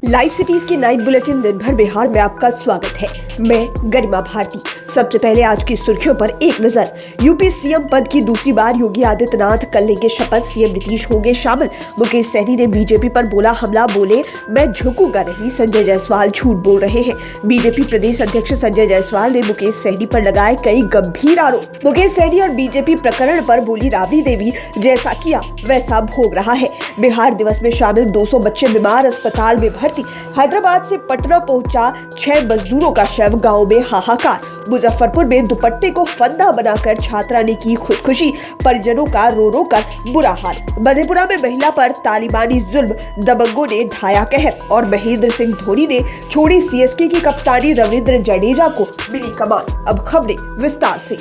Live cities की night bulletin दिन भर बिहार में आपका स्वागत है। मैं गरिमा भारती। सबसे पहले आज की सुर्खियों पर एक नजर। यूपी सीएम पद की दूसरी बार योगी आदित्यनाथ कल लेंगे शपथ, सीएम नीतीश होंगे शामिल। मुकेश सहनी ने बीजेपी पर बोला हमला, बोले मैं झुकूंगा नहीं। संजय जायसवाल झूठ बोल रहे हैं। बीजेपी प्रदेश अध्यक्ष संजय जायसवाल ने मुकेश सहनी पर लगाए कई गंभीर आरोप। मुकेश सहनी और बीजेपी प्रकरण पर बोली राबड़ी देवी, जैसा किया वैसा भोग रहा है। बिहार दिवस में शामिल 200 बच्चे बीमार, अस्पताल में भर्ती। हैदराबाद से पटना पहुंचा 6 मजदूरों का शव, गांव में हाहाकार। मुजफ्फरपुर में दुपट्टे को फंदा बनाकर छात्रा ने की खुदकुशी, परिजनों का रो रो कर बुरा हाल। मधेपुरा में महिला पर तालिबानी जुल्म, दबंगों ने ढाया कहर। और महेंद्र सिंह धोनी ने छोड़ी सीएसके की कप्तानी, रविंद्र जडेजा को मिली कमान। अब खबरें विस्तार से।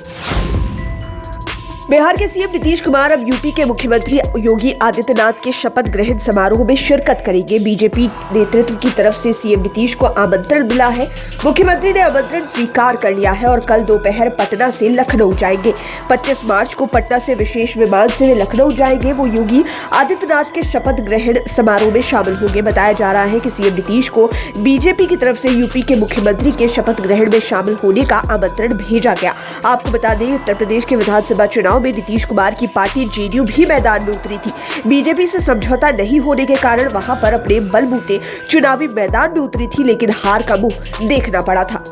बिहार के सीएम नीतीश कुमार अब यूपी के मुख्यमंत्री योगी आदित्यनाथ के शपथ ग्रहण समारोह में शिरकत करेंगे। बीजेपी नेतृत्व की तरफ से सीएम नीतीश को आमंत्रण मिला है। मुख्यमंत्री ने आमंत्रण स्वीकार कर लिया है और कल दोपहर पटना से लखनऊ जाएंगे। 25 मार्च को पटना से विशेष विमान से वे लखनऊ जाएंगे। वो योगी आदित्यनाथ के शपथ ग्रहण समारोह में शामिल होंगे। बताया जा रहा है कि सीएम नीतीश को बीजेपी की तरफ से यूपी के मुख्यमंत्री के शपथ ग्रहण में शामिल होने का आमंत्रण भेजा गया। आपको बता दें, उत्तर प्रदेश के विधानसभा चुनाव में नीतीश कुमार की पार्टी जेडीयू भी मैदान में उतरी थी। बीजेपी से समझौता नहीं होने के कारण वहां पर अपने बलबूते चुनावी मैदान में उतरी थी, लेकिन हार का मुंह देखना पड़ा था।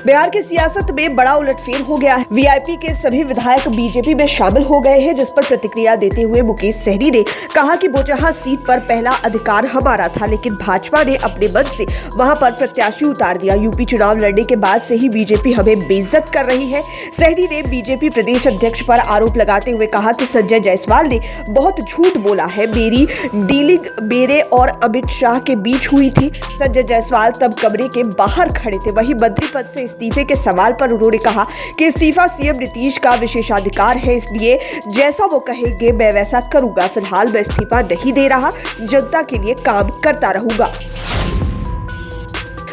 बिहार की सियासत में बड़ा उलटफेर हो गया है। वीआईपी के सभी विधायक बीजेपी में शामिल हो गए हैं, जिस पर प्रतिक्रिया देते हुए मुकेश सहनी ने कहा कि बोचहा सीट पर पहला अधिकार हमारा था, लेकिन भाजपा ने अपने मन से वहां पर प्रत्याशी उतार दिया। यूपी चुनाव लड़ने के बाद से ही बीजेपी हमें बेइज्जत कर रही है। सहनी ने बीजेपी प्रदेश अध्यक्ष पर आरोप लगाते हुए कहा कि संजय जायसवाल ने बहुत झूठ बोला है। मेरी डीलिंग मेरे और अमित शाह के बीच हुई थी। संजय जायसवाल तब कमरे के बाहर खड़े थे। वहीं मंत्री पद से इस्तीफे के सवाल पर उन्होंने कहा कि इस्तीफा सीएम नीतीश का विशेषाधिकार है, इसलिए जैसा वो कहेंगे मैं वैसा करूंगा। फिलहाल मैं इस्तीफा नहीं दे रहा, जनता के लिए काम करता रहूंगा।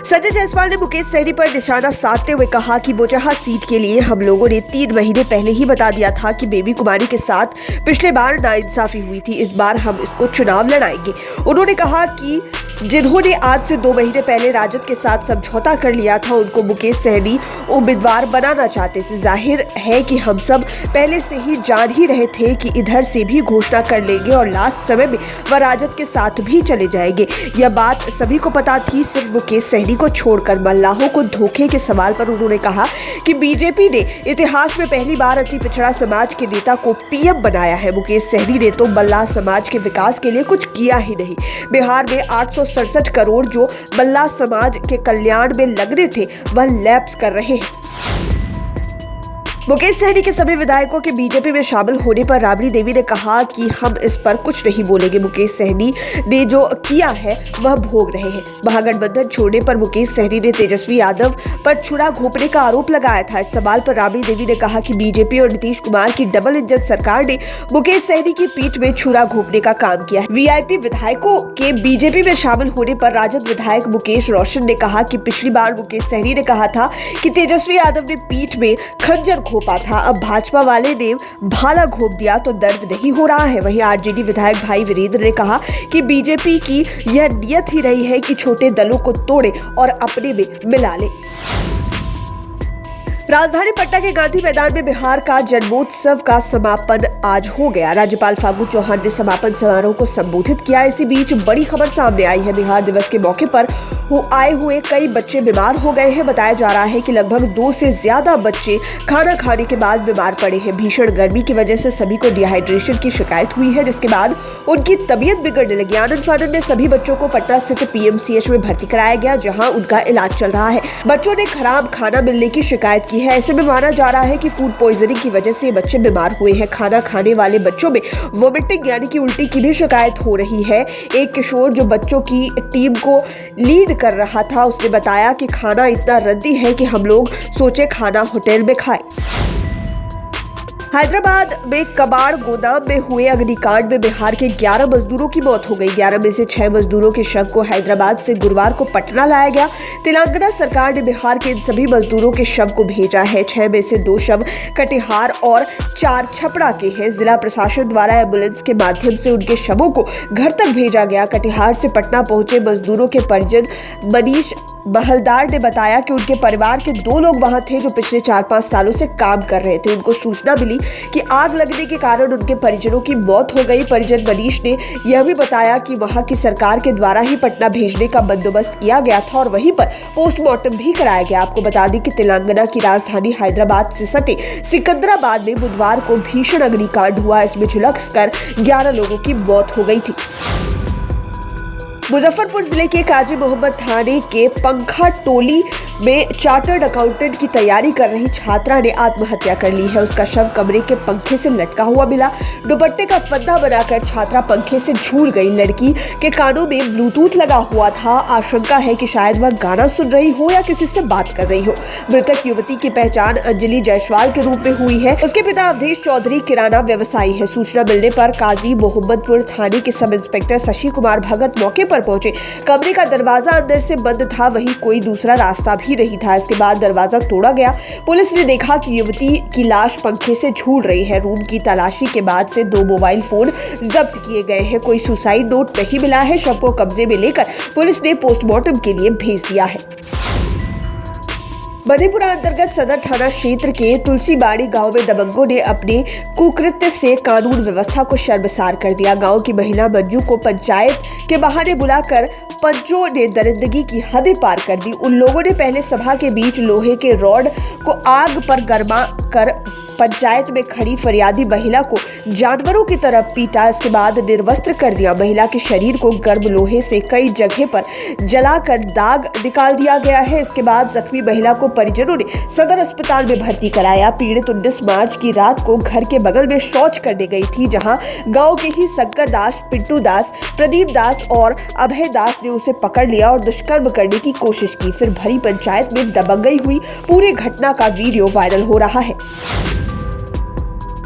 संजय जायसवाल ने मुकेश सहनी पर निशाना साधते हुए कहा कि बोचहा सीट के लिए हम लोगों ने 3 महीने पहले ही बता दिया था कि बेबी कुमारी के साथ पिछले बार नाइंसाफी हुई थी, इस बार हम इसको चुनाव लड़ाएंगे। उन्होंने कहा कि जिन्होंने आज से 2 महीने पहले राजद के साथ समझौता कर लिया था, उनको मुकेश सहनी उम्मीदवार बनाना चाहते थे। जाहिर है कि हम सब पहले से ही जान ही रहे थे कि इधर से भी घोषणा कर लेंगे और लास्ट समय में वह राजद के साथ भी चले जाएंगे। यह बात सभी को पता थी, सिर्फ मुकेश सहनी को छोड़कर। मल्लाहों को धोखे के सवाल पर उन्होंने कहा कि बीजेपी ने इतिहास में पहली बार अति पिछड़ा समाज के नेता को पीएम बनाया है। मुकेश सहनी ने तो मल्लाह समाज के विकास के लिए कुछ किया ही नहीं। बिहार में 867 करोड़ जो मल्लाह समाज के कल्याण में लगने थे, वह लैप्स कर रहे हैं। मुकेश सहनी के सभी विधायकों के बीजेपी में शामिल होने पर राबड़ी देवी ने कहा कि हम इस पर कुछ नहीं बोलेंगे। मुकेश सहनी ने जो किया है वह भोग रहे हैं। महागठबंधन छोड़ने पर मुकेश सहनी ने तेजस्वी यादव पर छुरा घोंपने का आरोप लगाया था। इस सवाल पर राबड़ी देवी ने कहा कि बीजेपी और नीतीश कुमार की डबल इंजन सरकार ने मुकेश सहनी की पीठ में छुरा घोंपने का काम किया है। वीआईपी विधायकों के बीजेपी में शामिल होने पर राजद विधायक मुकेश रोशन ने कहा कि पिछली बार मुकेश सहनी ने कहा था कि तेजस्वी यादव ने पीठ में खंजर घोंपा था, अब भाजपा वाले ने भाला घोंप दिया तो दर्द नहीं हो रहा है। वहीं आरजेडी विधायक भाई वीरेंद्र ने कहा कि बीजेपी की यह नियत ही रही है कि छोटे दलों को तोड़े और अपने में मिला ले। राजधानी पटना के गांधी मैदान में बिहार का जन्मोत्सव का समापन आज हो गया। राज्यपाल फागू चौहान ने समापन समारोह को संबोधित किया। इसी बीच बड़ी खबर सामने आई है। बिहार दिवस के मौके पर आए हुए कई बच्चे बीमार हो गए हैं। बताया जा रहा है कि लगभग 2 से ज्यादा बच्चे खाना खाने के बाद बीमार पड़े हैं। भीषण गर्मी की वजह से सभी को डिहाइड्रेशन की शिकायत हुई है, जिसके बाद उनकी तबीयत बिगड़ने लगी। आनंद फानन ने सभी बच्चों को पटना स्थित पीएमसीएच में भर्ती कराया गया, जहां उनका इलाज चल रहा है। बच्चों ने खराब खाना मिलने की शिकायत की है। ऐसे में माना जा रहा है कि फूड पॉइजनिंग की वजह से बच्चे बीमार हुए हैं। खाना खाने वाले बच्चों में वोमिटिंग यानी कि उल्टी की भी शिकायत हो रही है। एक किशोर जो बच्चों की टीम को लीड कर रहा था, उसने बताया कि खाना इतना रद्दी है कि हम लोग सोचे खाना होटल में खाएं। हैदराबाद में कबाड़ गोदाम में हुए अग्निकांड में बिहार के 11 मजदूरों की मौत हो गई। 11 में से 6 मजदूरों के शव को हैदराबाद से गुरुवार को पटना लाया गया। तेलंगाना सरकार ने बिहार के इन सभी मजदूरों के शव को भेजा है। 6 में से 2 शव कटिहार और 4 छपरा के हैं। जिला प्रशासन द्वारा एम्बुलेंस के माध्यम से उनके शवों को घर तक भेजा गया। कटिहार से पटना पहुंचे मजदूरों के परिजन मनीष बहलदार ने बताया कि उनके परिवार के 2 लोग वहां थे जो पिछले 4-5 सालों से काम कर रहे थे। उनको सूचना मिली कि आग लगने के कारण उनके परिजनों की मौत हो गई। परिजन मनीष ने यह भी बताया कि वहां की सरकार के द्वारा ही पटना भेजने का बंदोबस्त किया गया था और वहीं पर पोस्टमार्टम भी कराया गया। आपको बता दें कि तेलंगाना की राजधानी हैदराबाद से सटे सिकंदराबाद में बुधवार को भीषण अग्निकांड हुआ। इसमें झुलसकर 11 लोगों की मौत हो गई थी। मुजफ्फरपुर जिले के काजी मोहम्मद थाने के पंखा टोली में चार्टर्ड अकाउंटेंट की तैयारी कर रही छात्रा ने आत्महत्या कर ली है। उसका शव कमरे के पंखे से लटका हुआ मिला। दुपट्टे का फंदा बनाकर छात्रा पंखे से झूल गई। लड़की के कानों में ब्लूटूथ लगा हुआ था। आशंका है कि शायद वह गाना सुन रही हो या किसी से बात कर रही हो। मृतक युवती की पहचान अंजलि जायसवाल के रूप में हुई है। उसके पिता अवधेश चौधरी किराना व्यवसायी है। सूचना मिलने पर काजी मोहम्मदपुर थाने के सब इंस्पेक्टर शशि कुमार भगत मौके पर पहुंचे। कमरे का दरवाजा अंदर से बंद था, वहीं कोई दूसरा रास्ता भी नहीं था। इसके बाद दरवाजा तोड़ा गया। पुलिस ने देखा कि युवती की लाश पंखे से झूल रही है। रूम की तलाशी के बाद से 2 मोबाइल फोन जब्त किए गए हैं। कोई सुसाइड नोट नहीं मिला है। शव को कब्जे में लेकर पुलिस ने पोस्टमार्टम के लिए भेज दिया है। मधेपुरा अंतर्गत सदर थाना क्षेत्र के तुलसीबाड़ी गांव में दबंगों ने अपने कुकृत्य से कानून व्यवस्था को शर्मसार कर दिया। गांव की महिला मंजू को पंचायत के बहाने बुलाकर पंचों ने दरिंदगी की हदें पार कर दी। उन लोगों ने पहले सभा के बीच लोहे के रॉड को आग पर गरमा कर पंचायत में खड़ी फरियादी महिला को जानवरों की तरह पीटा। इसके बाद निर्वस्त्र कर दिया। महिला के शरीर को गर्म लोहे से कई जगह पर जलाकर दाग निकाल दिया गया है। इसके बाद जख्मी महिला को परिजनों ने सदर अस्पताल में भर्ती कराया। पीड़ित 19 मार्च की रात को घर के बगल में शौच करने गई थी, जहां गांव के ही शंकर दास, पिंटू दास, प्रदीप दास और अभय दास ने उसे पकड़ लिया और दुष्कर्म करने की कोशिश की। फिर भरी पंचायत में दबंगई हुई। पूरी घटना का वीडियो वायरल हो रहा है।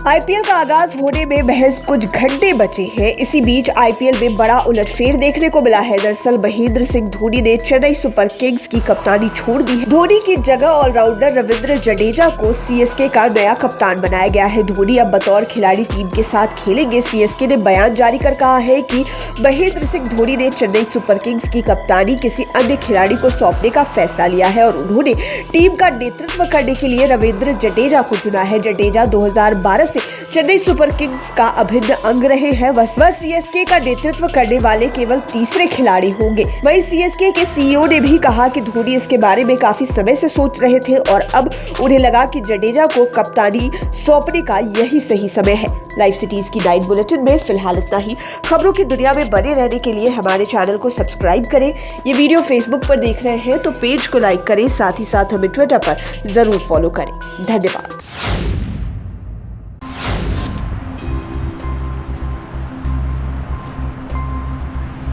आईपीएल का आगाज होने में महज कुछ घंटे बचे हैं। इसी बीच आईपीएल में बड़ा उलटफेर देखने को मिला है। दरअसल महेंद्र सिंह धोनी ने चेन्नई सुपर किंग्स की कप्तानी छोड़ दी है। धोनी की जगह ऑलराउंडर रविंद्र जडेजा को सीएसके का नया कप्तान बनाया गया है। धोनी अब बतौर खिलाड़ी टीम के साथ खेलेंगे। सीएसके ने बयान जारी कर कहा है कि महेंद्र सिंह धोनी ने चेन्नई सुपर किंग्स की कप्तानी किसी अन्य खिलाड़ी को सौंपने का फैसला लिया है और उन्होंने टीम का नेतृत्व करने के लिए रविंद्र जडेजा को चुना है। जडेजा 2012 से चेन्नई सुपर किंग्स का अभिन्न अंग रहे हैं। वह सीएसके का नेतृत्व करने वाले केवल तीसरे खिलाड़ी होंगे। वहीं सीएसके के सीईओ ने भी कहा कि धोनी इसके बारे में काफी समय से सोच रहे थे और अब उन्हें लगा कि जडेजा को कप्तानी सौंपने का यही सही समय है। लाइव सिटीज की नाइट बुलेटिन में फिलहाल इतना ही। खबरों की दुनिया में बने रहने के लिए हमारे चैनल को सब्सक्राइब करें। ये वीडियो फेसबुक पर देख रहे हैं तो पेज को लाइक करें, साथ ही साथ हमें ट्विटर पर जरूर फॉलो करें। धन्यवाद।